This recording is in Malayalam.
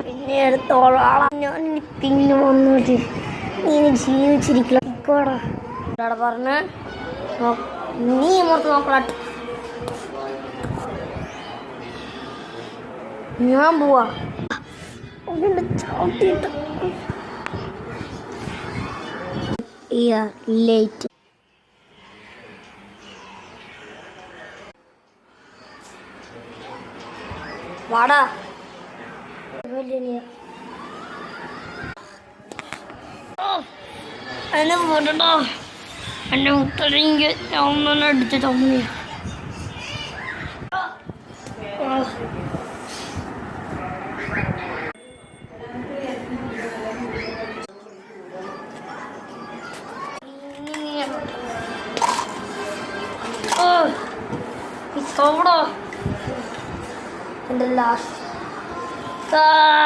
പിന്നെ എടുത്തോളാം. ഞാൻ പിന്നെ വന്നിട്ട് നീ ജീവിച്ചിരിക്കോടാ പറഞ്ഞ് നീ മുറത്ത് നോക്കളാട്ട്. ഞാൻ പോവാ ചവിട്ടിട്ട് ലേറ്റ്. വാടാ എന്നെ പോട്ടോ. എന്നെ ഉത്തരങ്കി ഞാൻ അടിച്ച് തമ്മിയ എന്റെ ലാസ്റ്റ്